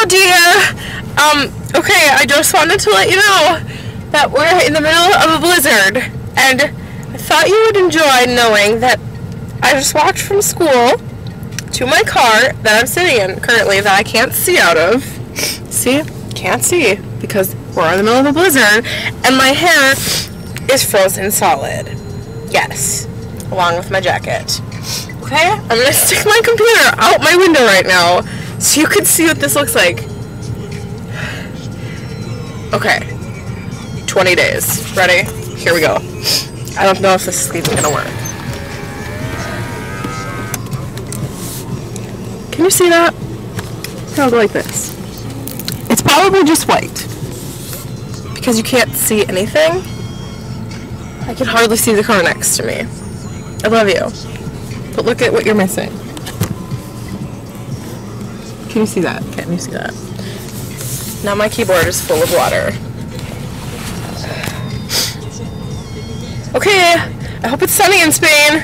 Oh dear. Okay, I just wanted to let you know that we're in the middle of a blizzard, and I thought you would enjoy knowing that I just walked from school to my car that I'm sitting in currently that I can't see out of. See? Can't see because we're in the middle of a blizzard, and my hair is frozen solid. Yes, along with my jacket. Okay, I'm gonna stick my computer out my window right now so you can see what this looks like. Okay, 20 days. Ready? Here we go. I don't know if this is even gonna work. Can you see that? It'll go like this. It's probably just white because you can't see anything. I can hardly see the car next to me. I love you. But look at what you're missing. Can you see that? Can you see that? Now my keyboard is full of water. Okay, I hope it's sunny in Spain.